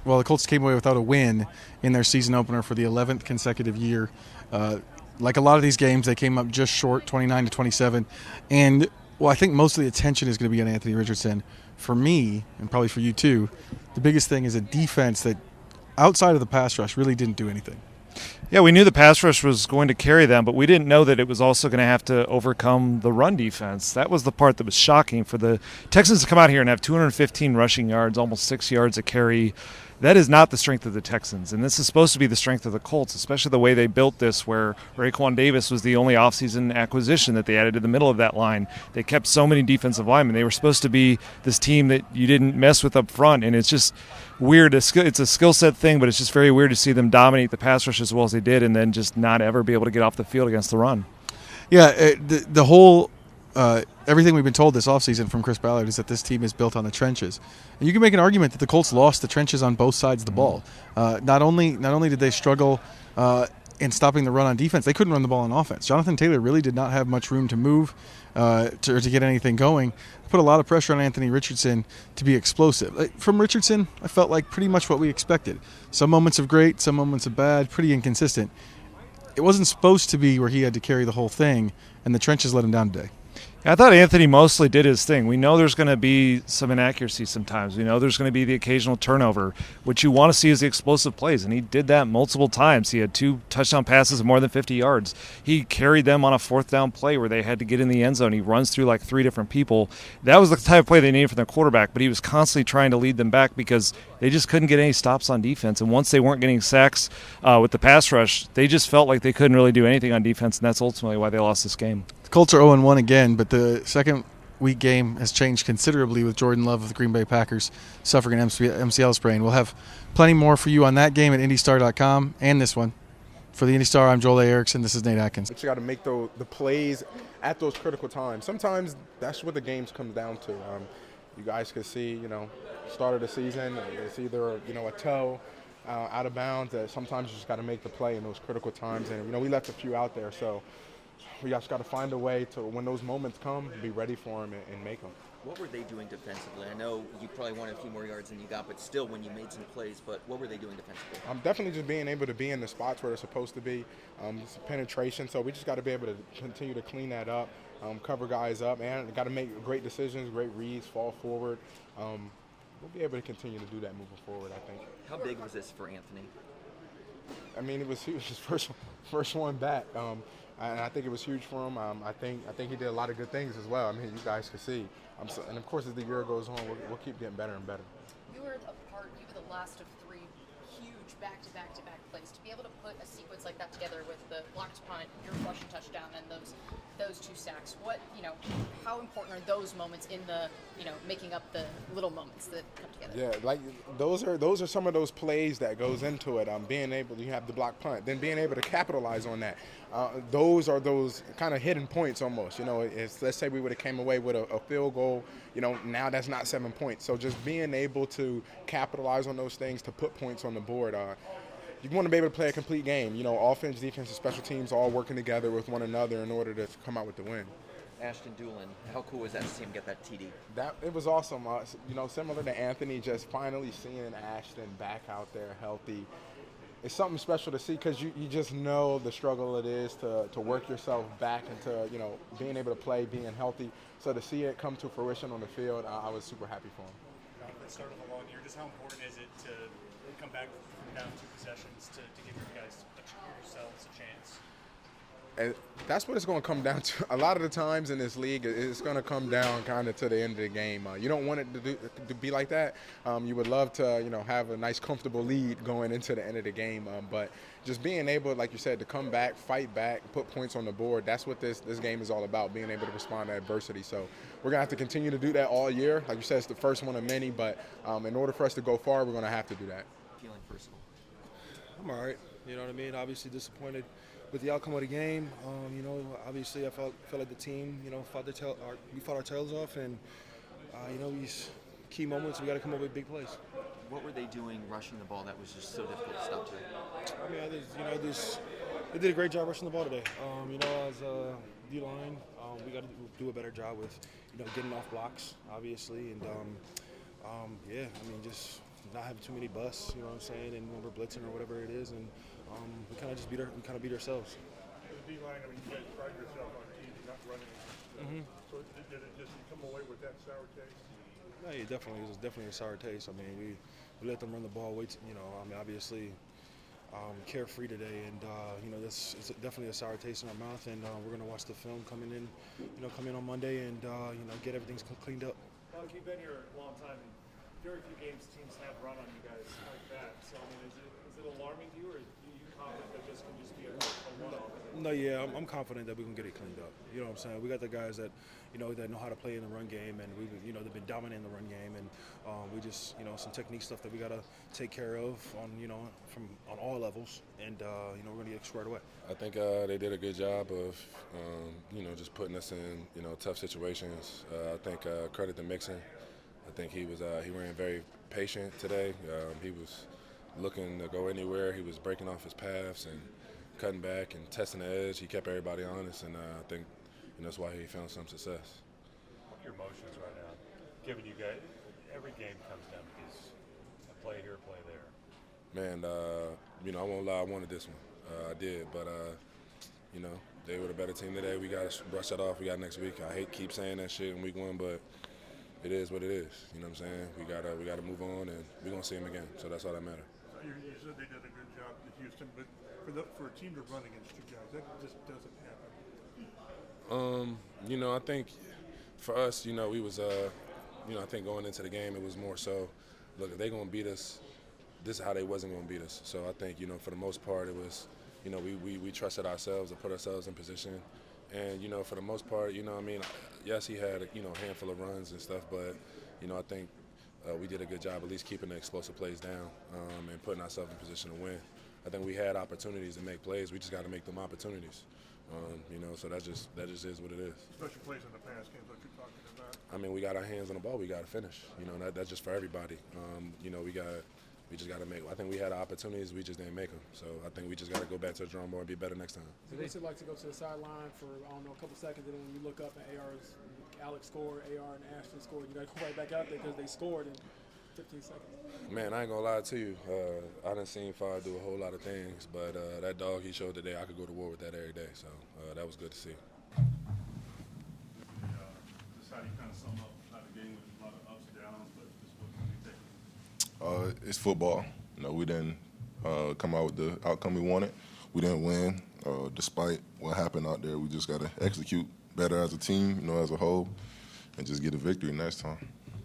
the Colts came away without a win in their season opener for the 11th consecutive year. Like a lot of these games, they came up just short, 29-27. And, I think most of the attention is going to be on Anthony Richardson. For me, and probably for you too, the biggest thing is a defense that, outside of the pass rush, really didn't do anything. Yeah, we knew the pass rush was going to carry them, but we didn't know that it was also going to have to overcome the run defense. That was the part that was shocking for the Texans to come out here and have 215 rushing yards, almost 6 yards a carry. That is not the strength of the Texans, and this is supposed to be the strength of the Colts, especially the way they built this, where Raekwon Davis was the only offseason acquisition that they added to the middle of that line. They kept so many defensive linemen. They were supposed to be this team that you didn't mess with up front, and it's just weird. It's a skill set thing, but it's just very weird to see them dominate the pass rush as well as they did and then just not ever be able to get off the field against the run. Yeah, the whole everything we've been told this offseason from Chris Ballard is that this team is built on the trenches. And you can make an argument that the Colts lost the trenches on both sides of the ball. Not only did they struggle in stopping the run on defense, they couldn't run the ball on offense. Jonathan Taylor really did not have much room to move to get anything going. Put a lot of pressure on Anthony Richardson to be explosive. From Richardson, I felt like pretty much what we expected. Some moments of great, some moments of bad, pretty inconsistent. It wasn't supposed to be where he had to carry the whole thing, and the trenches let him down today. I thought Anthony mostly did his thing. We know there's going to be some inaccuracies sometimes. We know there's going to be the occasional turnover. What you want to see is the explosive plays, and he did that multiple times. He had 2 touchdown passes of more than 50 yards. He carried them on a 4th down play where they had to get in the end zone. He runs through like 3 different people. That was the type of play they needed from their quarterback, but he was constantly trying to lead them back because they just couldn't get any stops on defense. And once they weren't getting sacks with the pass rush, they just felt like they couldn't really do anything on defense, and that's ultimately why they lost this game. The Colts are 0-1 again, but the second week game has changed considerably with Jordan Love of the Green Bay Packers suffering an MCL sprain. We'll have plenty more for you on that game at IndyStar.com and this one. For the Indy Star, I'm Joel A. Erickson. This is Nate Atkins. But you got to make the plays at those critical times. Sometimes that's what the games comes down to. You guys could see, start of the season, it's either, a toe out of bounds. Sometimes you just got to make the play in those critical times. And, we left a few out there, so we just got to find a way to, when those moments come, be ready for them and make them. What were they doing defensively? I know you probably wanted a few more yards than you got, but still when you made some plays, but what were they doing defensively? Definitely just being able to be in the spots where they're supposed to be, penetration. So we just got to be able to continue to clean that up, cover guys up, and got to make great decisions, great reads, fall forward. We'll be able to continue to do that moving forward, I think. How big was this for Anthony? I mean, it was his first one back. And I think it was huge for him. I think he did a lot of good things as well. I mean, you guys can see. And of course, as the year goes on, we'll keep getting better and better. You were the last of 3 huge back-to-back plays. To be able to put a sequence like that together with the blocked punt, your rushing touchdown, and those 2 sacks, how important are those moments in the, making up the little moments that come together? Yeah, like those are some of those plays that goes into it. Being able to have the block punt, then being able to capitalize on that. Those are those kind of hidden points almost. Let's say we would have came away with a field goal. Now that's not 7 points. So just being able to capitalize on those things to put points on the board. You want to be able to play a complete game. Offense, defense, and special teams all working together with one another in order to come out with the win. Ashton Doolin, how cool was that to see him get that TD? It was awesome. Similar to Anthony, just finally seeing Ashton back out there healthy. It's something special to see because you just know the struggle it is to work yourself back into, being able to play, being healthy. So to see it come to fruition on the field, I was super happy for him. Let's start on the long year. Just how important is it to come back from down 2 possessions to give your guys, yourselves a chance? And that's what it's going to come down to. A lot of the times in this league, it's going to come down kind of to the end of the game. You don't want it to be like that. You would love to, have a nice, comfortable lead going into the end of the game. But just being able, like you said, to come back, fight back, put points on the board, that's what this game is all about, being able to respond to adversity. So we're going to have to continue to do that all year. Like you said, it's the first one of many. But in order for us to go far, we're going to have to do that. Feeling personal? I'm all right. You know what I mean? Obviously disappointed with the outcome of the game. Obviously I felt like the team, we fought our tails off, and these key moments we got to come up with big plays. What were they doing rushing the ball that was just so difficult to stop today? I mean, they did a great job rushing the ball today. As a D-line, we got to do a better job with, getting off blocks, obviously, and just not have too many busts, you know what I'm saying, and when we're blitzing or whatever it is, and we kind of just beat ourselves. The D-line, I mean, you guys pride yourself on teams not running. So did it just come away with that sour taste? No, it was definitely a sour taste. I mean, we let them run the ball obviously carefree today, and it's definitely a sour taste in our mouth, and we're going to watch the film come in on Monday and get everything cleaned up. Doug, you've been here a long time, and very few games teams have run on you guys like that. So, I mean, is it alarming to you, or are you confident that this can just be a one-off? No, yeah, I'm confident that we can get it cleaned up. You know what I'm saying? We got the guys that know how to play in the run game, and they've been dominant in the run game, and we just some technique stuff that we got to take care of on all levels, and we're going to get squared away. I think they did a good job of just putting us in tough situations. I think credit to Mixon. I think he ran very patient today. He was looking to go anywhere. He was breaking off his paths and cutting back and testing the edge. He kept everybody honest, and I think that's why he found some success. What are your emotions right now? Given you guys, every game comes down to this. A play here, play there. Man, I won't lie. I wanted this one. I did, but they were the better team today. We got to brush that off. We got next week. I hate keep saying that shit in week 1, but it is what it is. You know what I'm saying? We gotta move on, and we're gonna see them again. So that's all that matters. So you said they did a good job in Houston, but for a team to run against you guys, that just doesn't happen. I think for us, we was, I think going into the game, it was more so, look, if they're gonna beat us, this is how they wasn't gonna beat us. So I think, for the most part, it was, we trusted ourselves to put ourselves in position. And, for the most part, yes, he had, a handful of runs and stuff, but, I think we did a good job at least keeping the explosive plays down and putting ourselves in position to win. I think we had opportunities to make plays. We just got to make them opportunities. So that just is what it is. Special plays in the past games, what you're talking about. I mean, we got our hands on the ball. We got to finish. That's just for everybody. We just got to make. I think we had opportunities. We just didn't make them. So I think we just got to go back to the drawing board and be better next time. So what's it like to go to the sideline for a couple seconds, and then when you look up and Alex scored, AR and Ashton scored, you got to go right back out there because they scored in 15 seconds. Man, I ain't gonna lie to you. I done seen Far do a whole lot of things, but that dog he showed today, I could go to war with that every day. So that was good to see. Just how do you kind of sum up how the game with a lot of ups and downs, but just what can you take? It's football. We didn't come out with the outcome we wanted. We didn't win. Despite what happened out there, we just got to execute better as a team, as a whole, and just get a victory next time.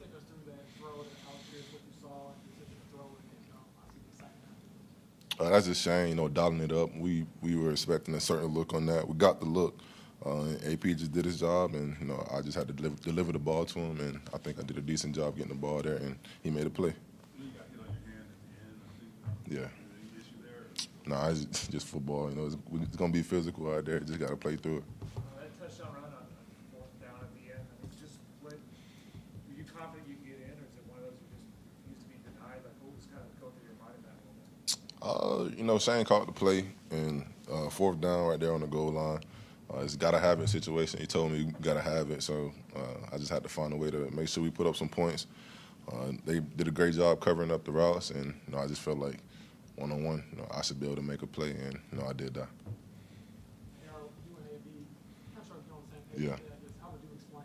Take us through that throw that out there, what you saw, and specific throw, and I see the second half. That's just Shane, dialing it up. We were expecting a certain look on that. We got the look. AP just did his job, and I just had to deliver the ball to him, and I think I did a decent job getting the ball there, and he made a play. You got hit on your hand at the end. I think. Yeah. Any issue there? Nah, it's just football. It's gonna be physical out there. Just got to play through it. That touchdown run on fourth down at the end, were you confident you could get in, or is it one of those you just refused to be denied? Like, what was kind of going through your mind in that moment? Shane caught the play, and fourth down right there on the goal line. It's got to have it situation. He told me we got to have it, so I just had to find a way to make sure we put up some points. They did a great job covering up the routes, and I just felt like one-on-one, I should be able to make a play, and I did that. Yeah. How would you explain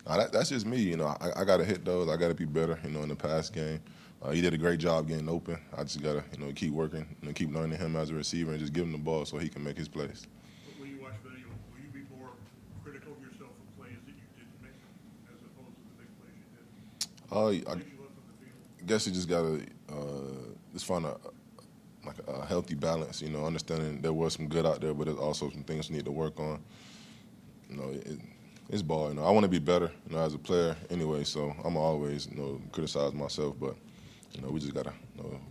that? That's just me. I got to hit those. I got to be better, in the pass game. He did a great job getting open. I just got to, keep working, keep learning him as a receiver and just give him the ball so he can make his plays. But when you watch video, will you be more critical of yourself for plays that you didn't make as opposed to the big plays you did? I guess you just got to just find a healthy balance, understanding there was some good out there, but there's also some things we need to work on. It's ball. I want to be better, as a player anyway. So I'm always, criticize myself, but we just gotta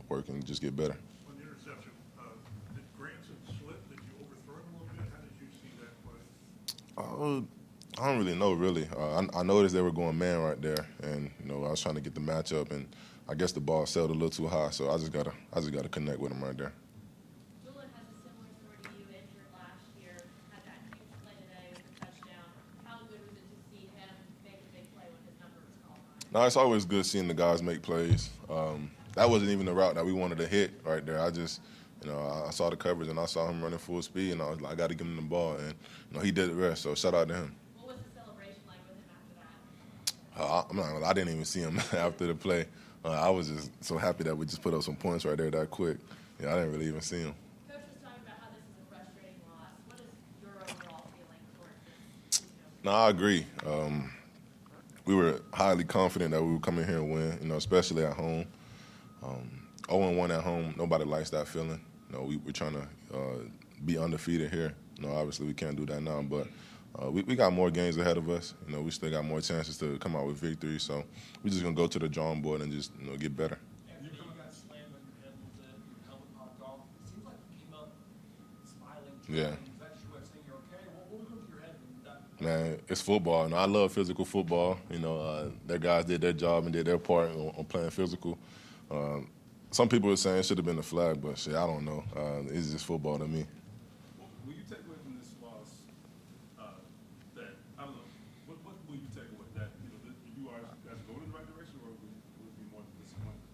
work and just get better. On the interception, did Granson slip? Did you overthrow him a little bit? How did you see that play? I don't really know. Really, I noticed they were going man right there, and I was trying to get the matchup, and I guess the ball sailed a little too high. So I just gotta connect with him right there. No, it's always good seeing the guys make plays. That wasn't even the route that we wanted to hit right there. I just, I saw the coverage and I saw him running full speed, and I was like, I got to give him the ball, and he did the rest. So shout out to him. What was the celebration like with him after that? I'm not gonna lie, I didn't even see him after the play. I was just so happy that we just put up some points right there that quick. I didn't really even see him. Coach was talking about how this is a frustrating loss. What is your overall feeling towards this? No, I agree. We were highly confident that we would come in here and win, especially at home. 0-1 at home, nobody likes that feeling. We're trying to be undefeated here. Obviously we can't do that now, but we got more games ahead of us. We still got more chances to come out with victory. So we're just going to go to the drawing board and just get better. You got slammed on your head a little bit, your helmet popped off. It seems like you came up smiling. Yeah. Is that your way of saying you're okay? What was going through your head when that? Man, it's football. I love physical football. Their guys did their job and did their part on playing physical. Some people are saying it should have been a flag, but shit, I don't know. It's just football to me. Will you take away from this loss that, I don't know, what will you take away? That, you are guys going in the right direction, or will it be more disappointing?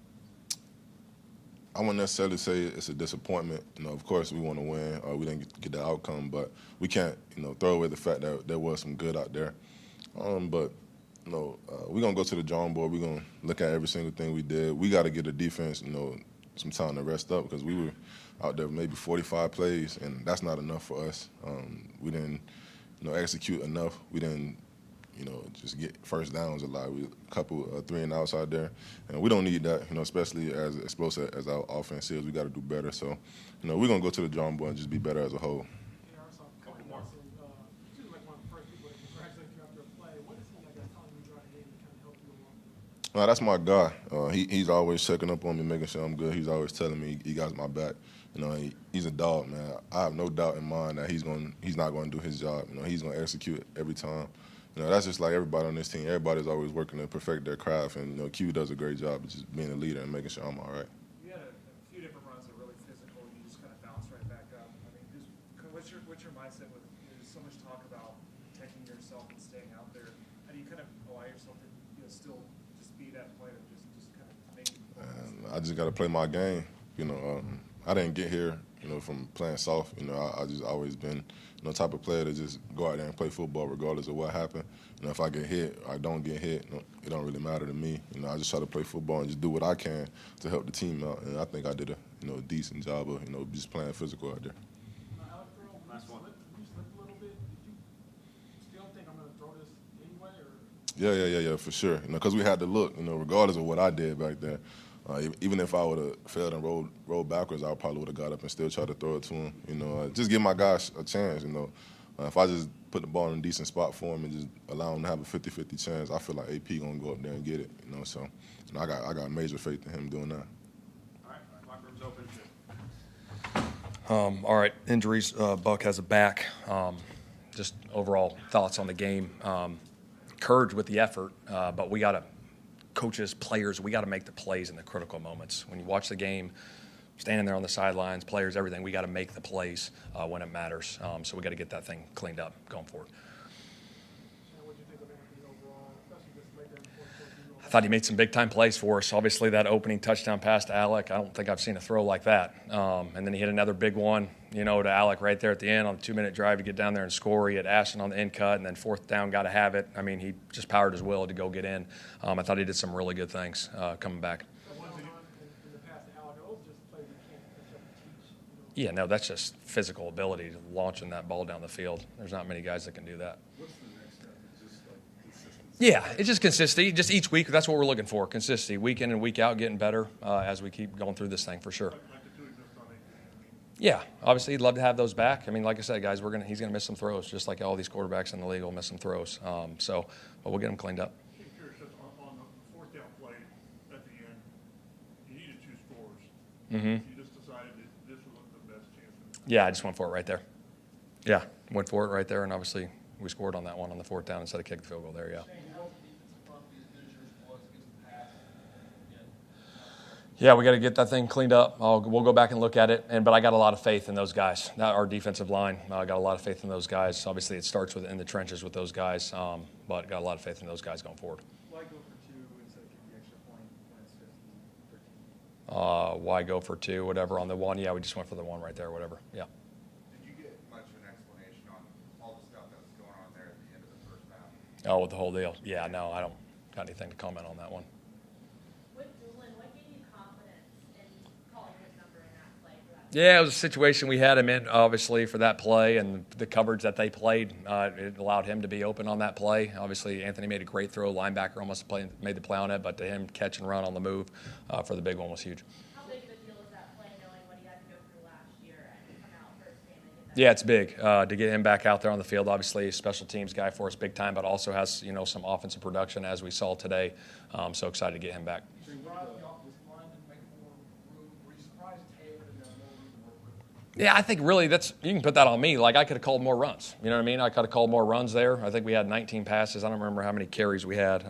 I wouldn't necessarily say it's a disappointment. Of course we want to win. We didn't get the outcome, but we can't, throw away the fact that there was some good out there. But we're going to go to the drawing board. We're going to look at every single thing we did. We got to get the defense, some time to rest up, because we were out there maybe 45 plays, and that's not enough for us. We didn't, execute enough. We didn't, just get first downs a lot. We a couple 3 and outs out there, and we don't need that, especially as explosive as our offense is. We got to do better. So, we're going to go to the drawing board and just be better as a whole. That's my guy. He's always checking up on me, making sure I'm good. He's always telling me he got my back. He's a dog, man. I have no doubt in mind that he's not going to do his job. He's going to execute every time. That's just like everybody on this team. Everybody's always working to perfect their craft, and Q does a great job of just being a leader and making sure I'm all right. You had a few different runs that were really physical, and you just kind of bounced right back up. What's your mindset with there's so much talk about protecting yourself and staying out there? How do you kind of allow yourself to still just be that player, just kind of make it? I just got to play my game. I didn't get here, from playing soft. I just always been, type of player to just go out there and play football regardless of what happened. If I get hit or I don't get hit, it don't really matter to me. I just try to play football and just do what I can to help the team out. And I think I did a decent job of, just playing physical out there. Last one. You slipped a little bit. Did you still think I'm going to throw this anyway? Yeah, for sure. Because we had to look, regardless of what I did back there. Even if I would have failed and rolled backwards, I probably would have got up and still tried to throw it to him. Just give my guys a chance, If I just put the ball in a decent spot for him and just allow him to have a 50-50 chance, I feel like AP going to go up there and get it, So I got major faith in him doing that. All right, locker room's open. All right, injuries. Buck has a back. Just overall thoughts on the game. Encouraged with the effort, but we got to, coaches, players, we got to make the plays in the critical moments. When you watch the game, standing there on the sidelines, players, everything, we got to make the plays when it matters. So we got to get that thing cleaned up going forward. I thought he made some big-time plays for us. Obviously, that opening touchdown pass to Alec, I don't think I've seen a throw like that. And then he hit another big one, to Alec right there at the end on the 2-minute drive to get down there and score. He had Ashton on the end cut, and then fourth down, got to have it. I mean, he just powered his will to go get in. I thought he did some really good things coming back. Yeah, no, that's just physical ability, launching that ball down the field. There's not many guys that can do that. What's the next step? Just consistency? Yeah, it's just consistency. Just each week, that's what we're looking for, consistency. Week in and week out, getting better as we keep going through this thing for sure. Yeah, obviously he'd love to have those back. I mean, like I said, guys, he's gonna miss some throws, just like all these quarterbacks in the league will miss some throws. But we'll get them cleaned up. I'm curious, on the fourth down play at the end, you needed 2 scores. Mm-hmm. You just decided that this was the best chance. Yeah, I just went for it right there. Yeah, went for it right there, and obviously we scored on that one on the fourth down instead of kicking the field goal there. Yeah. Yeah, we got to get that thing cleaned up. We'll go back and look at it. But I got a lot of faith in those guys. Our defensive line, I got a lot of faith in those guys. Obviously, it starts in the trenches with those guys, but got a lot of faith in those guys going forward. Why go for 2 instead Why go for 2, whatever, on the 1? Yeah, we just went for the 1 right there, whatever. Yeah. Did you get much of an explanation on all the stuff that was going on there at the end of the first half? Oh, with the whole deal? Yeah, no, I don't got anything to comment on that one. With Doolin, what gave you confidence in calling his number in that play for that? Yeah, it was a situation we had him in, obviously, for that play, and the coverage that they played, it allowed him to be open on that play. Obviously, Anthony made a great throw. Linebacker almost made the play on it, but to him, catch and run on the move for the big one was huge. How big of a deal is that play, knowing what he had to go through last year and come out first game and get that? Yeah, it's big to get him back out there on the field. Obviously, special teams guy for us, big time, but also has some offensive production as we saw today. So excited to get him back. Yeah, I think really you can put that on me. Like, I could have called more runs. You know what I mean? I could have called more runs there. I think we had 19 passes. I don't remember how many carries we had.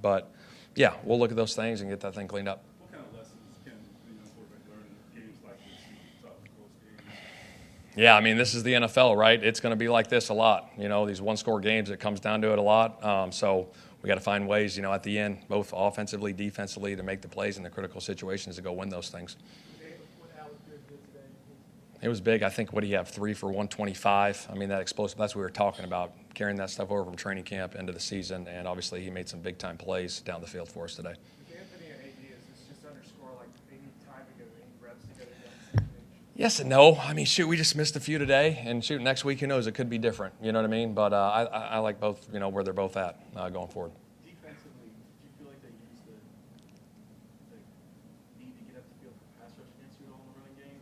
But, yeah, we'll look at those things and get that thing cleaned up. What kind of lessons can the young quarterback learn in games like this, tough, close games? Yeah, I mean, this is the NFL, right? It's going to be like this a lot. These one-score games, it comes down to it a lot. So we got to find ways, at the end, both offensively, defensively, to make the plays in the critical situations to go win those things. It was big. I think, what do you have, 3 for 125? I mean, that explosive, that's what we were talking about, carrying that stuff over from training camp into the season. And obviously he made some big-time plays down the field for us today. Anthony and AD, is this just underscore, like, they need time to get any reps to get it done? Yes and no. I mean, shoot, we just missed a few today. And, shoot, next week, who knows, it could be different. You know what I mean? But I like both, where they're both at going forward. Defensively, did you feel like they used the need to get up the field for pass rush against you at all in the running game?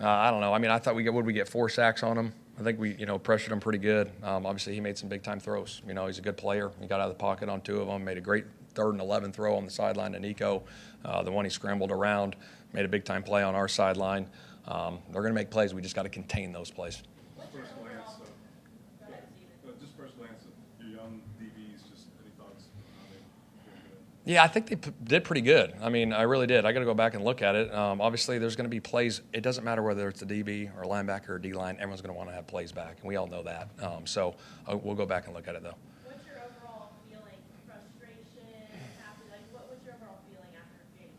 I don't know. I mean, I thought we get 4 sacks on him. I think we, pressured him pretty good. Obviously, he made some big-time throws. He's a good player. He got out of the pocket on 2 of them, made a great 3rd and 11 throw on the sideline to Nico. The one he scrambled around, made a big-time play on our sideline. They're going to make plays. We just got to contain those plays. Just first glance at your young DBs, just any thoughts on how they doing good? Yeah, I think they did pretty good. I mean, I really did. I got to go back and look at it. Obviously, there's going to be plays. It doesn't matter whether it's a DB or linebacker or D-line. Everyone's going to want to have plays back, and we all know that. So we'll go back and look at it, though. What's your overall feeling? Frustration? Happy? Like, what was your overall feeling after game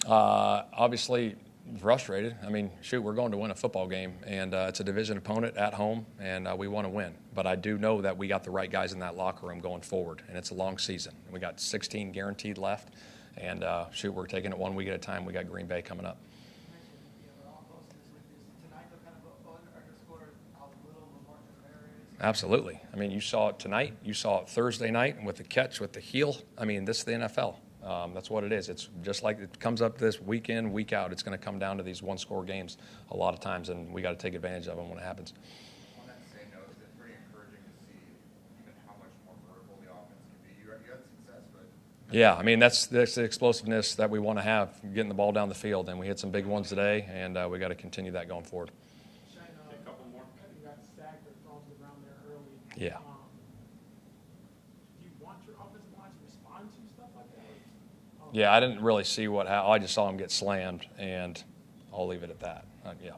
1? Obviously, frustrated. I mean, shoot, we're going to win a football game, and it's a division opponent at home, and we want to win. But I do know that we got the right guys in that locker room going forward, and it's a long season. We got 16 guaranteed left, and shoot, we're taking it 1 week at a time. We got Green Bay coming up. Absolutely. I mean, you saw it tonight. You saw it Thursday night with the catch with the heel. I mean, this is the NFL. That's what it is. It's just like it comes up this week in, week out. It's going to come down to these one-score games a lot of times, and we got to take advantage of them when it happens. On that same note, is it pretty encouraging to see even how much more vertical the offense can be? You had success, but yeah, I mean that's the explosiveness that we want to have, getting the ball down the field, and we hit some big ones today, and we got to continue that going forward. Shane, A couple more. you got sacked or thrown to the ground there early. Yeah. Do you want your offensive line to respond to stuff like that? Yeah, I didn't really see I just saw him get slammed, and I'll leave it at that. Yeah.